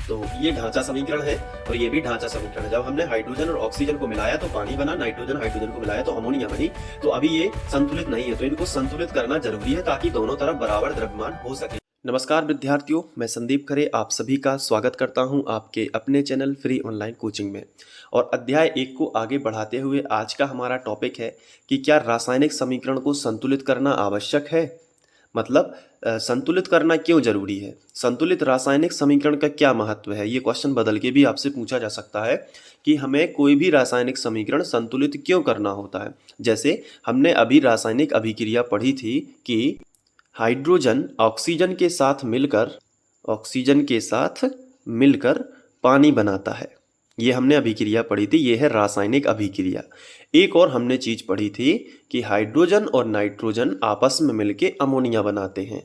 तो ये ढांचा समीकरण है और ये भी ढांचा समीकरण है। जब हमने हाइड्रोजन और ऑक्सीजन को मिलाया तो पानी बना, नाइट्रोजन हाइड्रोजन को मिलाया तो अमोनिया बनी। तो अभी ये संतुलित नहीं है, तो इनको संतुलित करना जरूरी है ताकि दोनों तरफ बराबर द्रव्यमान हो सके। नमस्कार विद्यार्थियों, मैं संदीप खरे आप सभी का स्वागत करता हूं आपके अपने चैनल फ्री ऑनलाइन कोचिंग में। और अध्याय 1 को आगे बढ़ाते हुए आज का हमारा टॉपिक है कि क्या रासायनिक समीकरण को संतुलित करना आवश्यक है। मतलब संतुलित करना क्यों जरूरी है, संतुलित रासायनिक समीकरण का क्या महत्व है। ये क्वेश्चन बदल के भी आपसे पूछा जा सकता है कि हमें कोई भी रासायनिक समीकरण संतुलित क्यों करना होता है। जैसे हमने अभी रासायनिक अभिक्रिया पढ़ी थी कि हाइड्रोजन ऑक्सीजन के साथ मिलकर पानी बनाता है। ये हमने अभिक्रिया पढ़ी थी, ये है रासायनिक अभिक्रिया। एक और हमने चीज पढ़ी थी कि हाइड्रोजन और नाइट्रोजन आपस में मिलके अमोनिया बनाते हैं।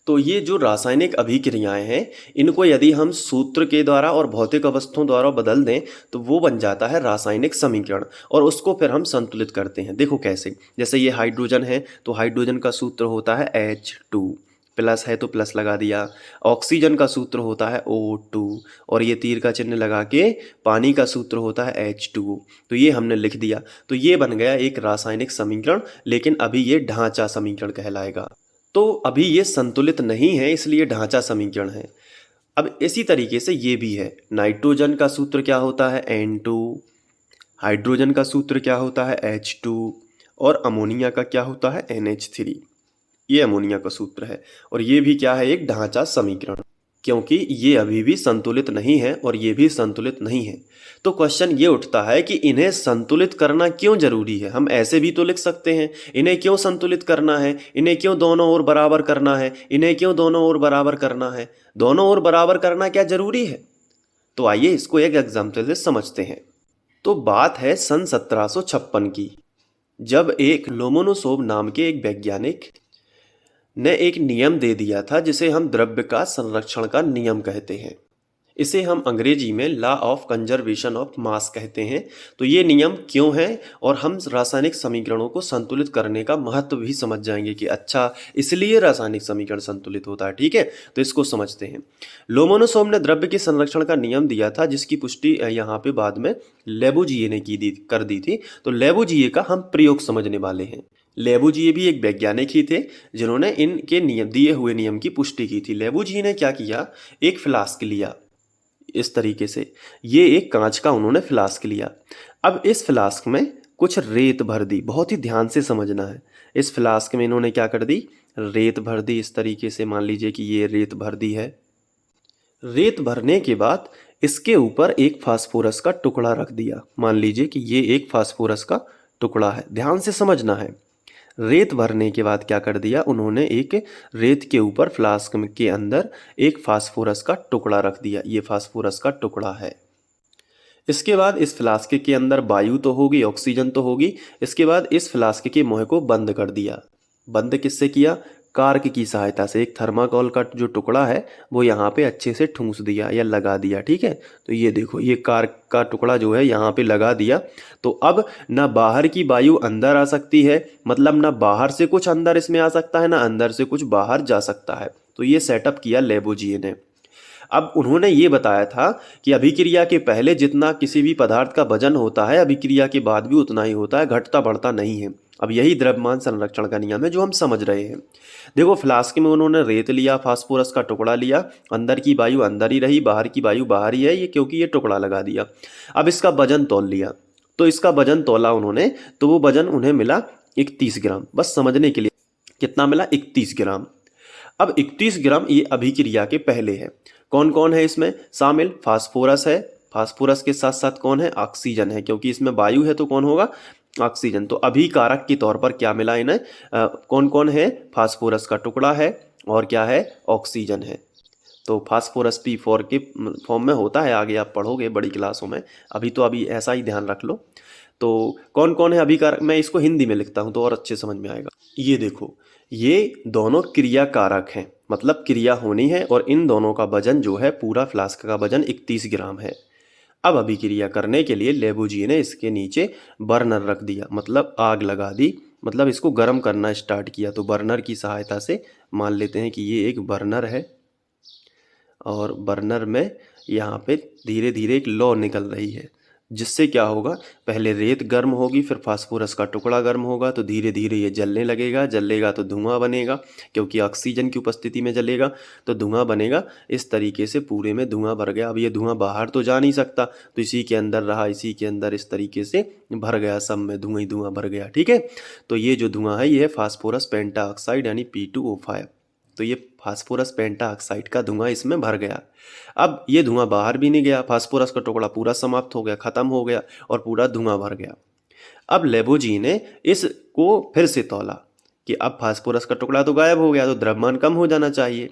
तो ये जो रासायनिक अभिक्रियाएं हैं, इनको यदि हम सूत्र के द्वारा और भौतिक अवस्थाओं द्वारा बदल दें तो वो बन जाता है रासायनिक समीकरण, और उसको फिर हम संतुलित करते हैं। देखो कैसे, जैसे ये हाइड्रोजन है तो हाइड्रोजन का सूत्र होता है H2, प्लस है तो प्लस लगा दिया। ऑक्सीजन का सूत्र होता है O2 और ये तीर का चिन्ह लगा के पानी का सूत्र होता है H2O। तो ये हमने लिख दिया, तो ये बन गया एक रासायनिक समीकरण, लेकिन अभी ये ढांचा समीकरण कहलाएगा। तो अभी ये संतुलित नहीं है, इसलिए ढांचा समीकरण है। अब इसी तरीके से ये भी है, नाइट्रोजन का सूत्र क्या होता है N2, हाइड्रोजन का सूत्र क्या होता है H2 और अमोनिया का क्या होता है NH3। ये अमोनिया का सूत्र है और ये भी क्या है, एक ढांचा समीकरण, क्योंकि ये अभी भी संतुलित नहीं है और ये भी संतुलित नहीं है। तो क्वेश्चन ये उठता है कि इन्हें संतुलित करना क्यों जरूरी है। हम ऐसे भी तो लिख सकते हैं, इन्हें क्यों संतुलित करना है, इन्हें क्यों दोनों ओर बराबर करना है, इन्हें क्यों दोनों ओर बराबर करना है, दोनों ओर बराबर करना क्या जरूरी है। तो आइए इसको एक एग्जाम्पल से समझते हैं। तो बात है सन 1756 की, जब एक लोमोनोसोव नाम के एक वैज्ञानिक ने एक नियम दे दिया था जिसे हम द्रव्य का संरक्षण का नियम कहते हैं। इसे हम अंग्रेजी में law of conservation of mass कहते हैं। तो ये नियम क्यों है और हम रासायनिक समीकरणों को संतुलित करने का महत्व भी समझ जाएंगे कि अच्छा इसलिए रासायनिक समीकरण संतुलित होता है। ठीक है, तो इसको समझते हैं। लोमोनोसोव ने द्रव्य के संरक्षण का नियम दिया था, जिसकी पुष्टि यहाँ पे बाद में लेबुजिए ने कर दी थी। तो लेबुजिए का हम प्रयोग समझने वाले हैं। लेबुजिए भी एक वैज्ञानिक ही थे जिन्होंने इनके नियम दिए हुए नियम की पुष्टि की थी। लेबुजिए ने क्या किया, एक फ्लास्क लिया इस तरीके से, ये एक कांच का उन्होंने फ्लास्क लिया। अब इस फ्लास्क में कुछ रेत भर दी, बहुत ही ध्यान से समझना है। इस फ्लास्क में इन्होंने क्या कर दी, रेत भर दी। इस तरीके से मान लीजिए कि ये रेत भर दी है। रेत भरने के बाद इसके ऊपर एक फास्फोरस का टुकड़ा रख दिया। मान लीजिए कि ये एक फास्फोरस का टुकड़ा है, ध्यान से समझना है। रेत भरने के बाद क्या कर दिया उन्होंने, एक रेत के ऊपर फ्लास्क के अंदर एक फास्फोरस का टुकड़ा रख दिया। ये फास्फोरस का टुकड़ा है। इसके बाद इस फ्लास्क के अंदर वायु तो होगी, ऑक्सीजन तो होगी। इसके बाद इस फ्लास्क के मुंह को बंद कर दिया। बंद किससे किया, कार्क की सहायता से। एक थर्माकोल का जो टुकड़ा है वो यहाँ पे अच्छे से ठूंस दिया या लगा दिया। ठीक है, तो ये देखो, ये कार्क का टुकड़ा जो है यहाँ पे लगा दिया। तो अब ना बाहर की वायु अंदर आ सकती है, मतलब ना बाहर से कुछ अंदर इसमें आ सकता है, ना अंदर से कुछ बाहर जा सकता है। तो ये सेटअप किया लेबुजिए ने। अब उन्होंने ये बताया था कि अभिक्रिया के पहले जितना किसी भी पदार्थ का वजन होता है, अभिक्रिया के बाद भी उतना ही होता है, घटता बढ़ता नहीं है। अब यही द्रव्यमान संरक्षण का नियम है जो हम समझ रहे हैं। देखो, फ्लास्क में उन्होंने रेत लिया, फास्फोरस का टुकड़ा लिया, अंदर की वायु अंदर ही रही, बाहर की वायु बाहर ही है, ये क्योंकि ये टुकड़ा लगा दिया। अब इसका वजन तौल लिया, तो इसका वजन तौला उन्होंने, तो वो वजन उन्हें मिला 31 ग्राम। बस समझने के लिए, कितना मिला, 31 ग्राम। अब 31 ग्राम ये अभिक्रिया के पहले है। कौन कौन है इसमें शामिल, फास्फोरस है, फास्फोरस के साथ साथ कौन है, ऑक्सीजन है, क्योंकि इसमें वायु है तो कौन होगा, ऑक्सीजन। तो अभिकारक के तौर पर क्या मिला इन्हें, कौन कौन है, फास्फोरस का टुकड़ा है और क्या है, ऑक्सीजन है। तो फास्फोरस P4 के फॉर्म में होता है, आगे आप पढ़ोगे बड़ी क्लासों में, अभी ऐसा ही ध्यान रख लो। तो कौन कौन है अभिकारक, मैं इसको हिंदी में लिखता हूँ तो और अच्छे समझ में आएगा। ये देखो, ये दोनों क्रिया कारक हैं, मतलब क्रिया होनी है, और इन दोनों का वजन जो है, पूरा फ्लास्क का वजन 31 ग्राम है। अब अभिक्रिया करने के लिए लेबुजिए ने इसके नीचे बर्नर रख दिया, मतलब आग लगा दी, मतलब इसको गर्म करना स्टार्ट किया। तो बर्नर की सहायता से मान लेते हैं कि ये एक बर्नर है और बर्नर में यहाँ पे धीरे धीरे एक लौ निकल रही है, जिससे क्या होगा, पहले रेत गर्म होगी, फिर फास्फोरस का टुकड़ा गर्म होगा, तो धीरे धीरे ये जलने लगेगा, जलेगा तो धुआं बनेगा, क्योंकि ऑक्सीजन की उपस्थिति में जलेगा तो धुआं बनेगा। इस तरीके से पूरे में धुआं भर गया। अब ये धुआं बाहर तो जा नहीं सकता, तो इसी के अंदर रहा, इसी के अंदर इस तरीके से भर गया, सब में धुआं ही धुआं भर गया। ठीक है, तो ये जो धुआं है ये है फास्फोरस पेंटाऑक्साइड यानी P2O5। तो ये फास्फोरस पेंटाऑक्साइड का धुआं इसमें भर गया। अब ये धुआं बाहर भी नहीं गया, फास्फोरस का टुकड़ा पूरा समाप्त हो गया, खत्म हो गया और पूरा धुआं भर गया। अब लेबोजी ने इसको फिर से तौला कि अब फास्फोरस का टुकड़ा तो गायब हो गया, तो द्रव्यमान कम हो जाना चाहिए।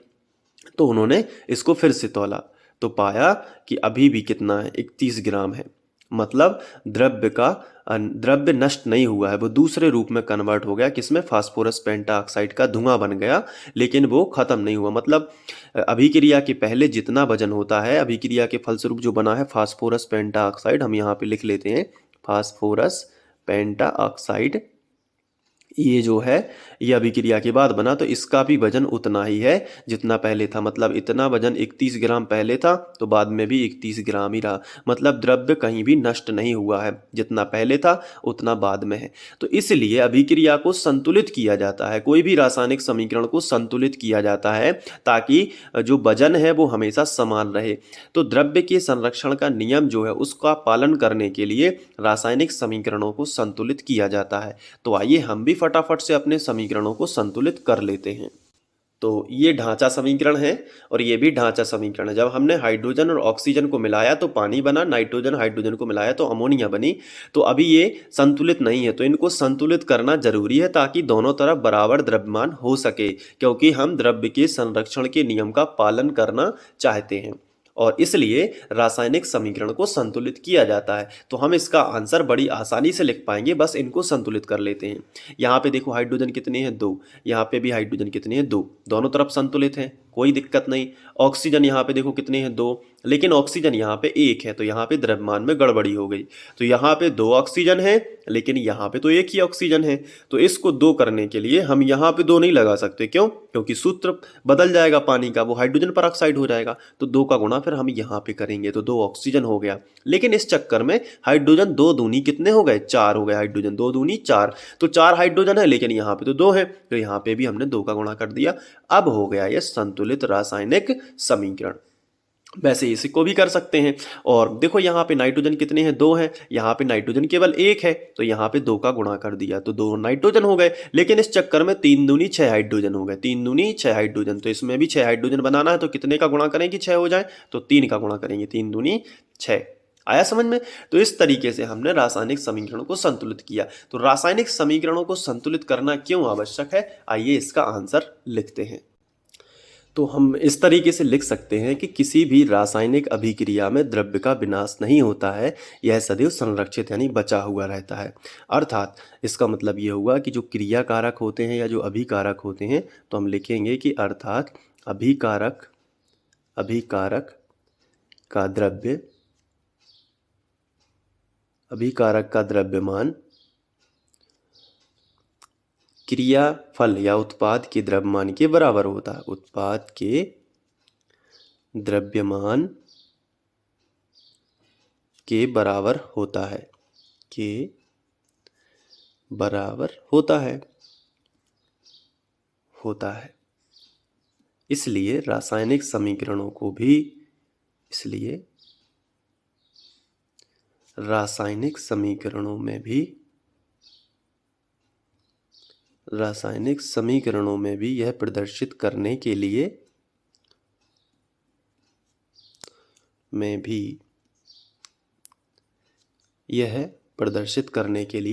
तो उन्होंने इसको फिर से तौला, तो पाया कि अभी भी कितना है, 31 ग्राम है। मतलब द्रव्य नष्ट नहीं हुआ है, वो दूसरे रूप में कन्वर्ट हो गया, किसमें, फास्फोरस पेंटाऑक्साइड का धुआं बन गया, लेकिन वो खत्म नहीं हुआ। मतलब अभिक्रिया के पहले जितना वजन होता है, अभिक्रिया के फलस्वरूप जो बना है फास्फोरस पेंटाऑक्साइड, हम यहाँ पे लिख लेते हैं फास्फोरस पेंटाऑक्साइड, ये जो है ये अभिक्रिया के बाद बना, तो इसका भी वजन उतना ही है जितना पहले था। मतलब इतना वजन 31 ग्राम पहले था, तो बाद में भी 31 ग्राम ही रहा। मतलब द्रव्य कहीं भी नष्ट नहीं हुआ है, जितना पहले था उतना बाद में है। तो इसलिए अभिक्रिया को संतुलित किया जाता है, कोई भी रासायनिक समीकरण को संतुलित किया जाता है, ताकि जो वजन है वो हमेशा समान रहे। तो द्रव्य के संरक्षण का नियम जो है उसका पालन करने के लिए रासायनिक समीकरणों को संतुलित किया जाता है। तो आइए हम भी फटाफट से अपने समीकरणों को संतुलित कर लेते हैं। तो ये ढांचा समीकरण है और ये भी ढांचा समीकरण है। जब हमने हाइड्रोजन और ऑक्सीजन को मिलाया तो पानी बना, नाइट्रोजन हाइड्रोजन को मिलाया तो अमोनिया बनी। तो अभी ये संतुलित नहीं है, तो इनको संतुलित करना जरूरी है, ताकि दोनों तरफ बराबर द्रव्यमान हो सके, क्योंकि हम द्रव्य के संरक्षण के नियम का पालन करना चाहते हैं और इसलिए रासायनिक समीकरण को संतुलित किया जाता है। तो हम इसका आंसर बड़ी आसानी से लिख पाएंगे, बस इनको संतुलित कर लेते हैं। यहाँ पे देखो हाइड्रोजन कितने हैं, 2। यहाँ पे भी हाइड्रोजन कितने हैं, 2। दोनों तरफ संतुलित हैं, कोई दिक्कत नहीं। ऑक्सीजन यहाँ पे देखो कितने हैं, 2, लेकिन ऑक्सीजन यहाँ पे 1 है, तो यहाँ पे द्रव्यमान में गड़बड़ी हो गई। तो यहाँ पे 2 ऑक्सीजन है, लेकिन यहाँ पे तो 1 ही ऑक्सीजन है। तो इसको 2 करने के लिए हम यहाँ पे 2 नहीं लगा सकते, क्यों, क्योंकि सूत्र बदल जाएगा पानी का, वो हाइड्रोजन पर ऑक्साइड हो जाएगा। तो 2 का गुणा फिर हम यहाँ पे करेंगे, तो 2 ऑक्सीजन हो गया। लेकिन इस चक्कर में हाइड्रोजन 2 दूनी कितने हो गए, 4 हो गए। हाइड्रोजन 2 दूनी 4, तो 4 हाइड्रोजन है, लेकिन यहाँ पे तो 2 है, तो यहाँ पे भी हमने 2 का गुणा कर दिया। अब हो गया ये संतुलित रासायनिक समीकरण। वैसे इसी को भी कर सकते हैं। और देखो यहाँ पे नाइट्रोजन कितने हैं, 2 हैं, यहाँ पे नाइट्रोजन केवल 1 है, तो यहाँ पे 2 का गुणा कर दिया, तो 2 नाइट्रोजन हो गए। लेकिन इस चक्कर में 3 दूनी 6 हाइड्रोजन हो गए, 3 दूनी 6 हाइड्रोजन। तो इसमें भी 6 हाइड्रोजन बनाना है, तो कितने का गुणा करें कि 6 हो जाए, तो 3 का गुणा करेंगे, 3 दूनी 6। आया समझ में। तो इस तरीके से हमने रासायनिक समीकरणों को संतुलित किया। तो रासायनिक समीकरणों को संतुलित करना क्यों आवश्यक है, आइए इसका आंसर लिखते हैं। तो हम इस तरीके से लिख सकते हैं कि किसी भी रासायनिक अभिक्रिया में द्रव्य का विनाश नहीं होता है, यह सदैव संरक्षित यानी बचा हुआ रहता है। अर्थात इसका मतलब ये हुआ कि जो क्रिया कारक होते हैं या जो अभिकारक होते हैं, तो हम लिखेंगे कि अर्थात अभिकारक का द्रव्यमान क्रियाफल या उत्पाद के द्रव्यमान के बराबर होता है। उत्पाद के द्रव्यमान के बराबर होता है, इसलिए रासायनिक समीकरणों में भी यह प्रदर्शित करने के लिए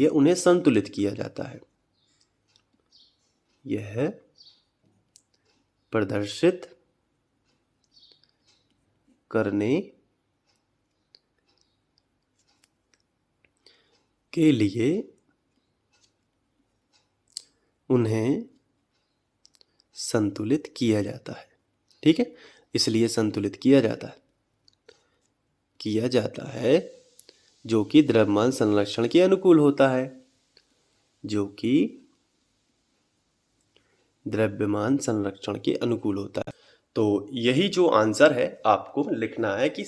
उन्हें संतुलित किया जाता है। यह प्रदर्शित करने के लिए उन्हें संतुलित किया जाता है। ठीक है, इसलिए संतुलित किया जाता है जो कि द्रव्यमान संरक्षण के अनुकूल होता है, तो यही जो आंसर है आपको लिखना है कि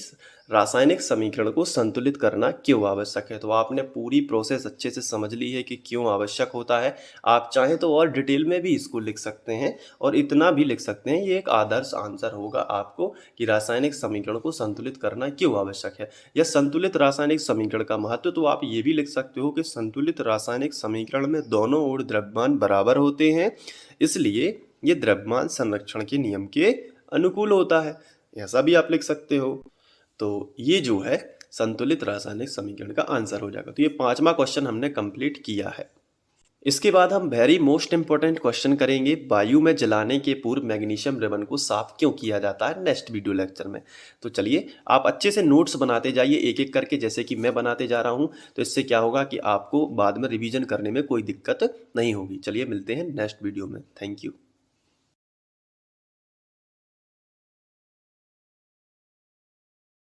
रासायनिक समीकरण को संतुलित करना क्यों आवश्यक है। तो आपने पूरी प्रोसेस अच्छे से समझ ली है कि क्यों आवश्यक होता है। आप चाहें तो और डिटेल में भी इसको लिख सकते हैं और इतना भी लिख सकते हैं, ये एक आदर्श आंसर होगा आपको कि रासायनिक समीकरण को संतुलित करना क्यों आवश्यक है। या संतुलित रासायनिक समीकरण का महत्व, तो आप ये भी लिख सकते हो कि संतुलित रासायनिक समीकरण में दोनों ओर द्रव्यमान बराबर होते हैं, इसलिए ये द्रव्यमान संरक्षण के नियम के अनुकूल होता है। ऐसा भी आप लिख सकते हो। तो ये जो है संतुलित रासायनिक समीकरण का आंसर हो जाएगा। तो ये 5वां क्वेश्चन हमने कंप्लीट किया है। इसके बाद हम वेरी मोस्ट इंपॉर्टेंट क्वेश्चन करेंगे, वायु में जलाने के पूर्व मैग्नीशियम रिबन को साफ क्यों किया जाता है, नेक्स्ट वीडियो लेक्चर में। तो चलिए आप अच्छे से नोट्स बनाते जाइए एक एक करके, जैसे कि मैं बनाते जा रहा हूँ। तो इससे क्या होगा कि आपको बाद में रिवीजन करने में कोई दिक्कत नहीं होगी। चलिए मिलते हैं नेक्स्ट वीडियो में। Thank you.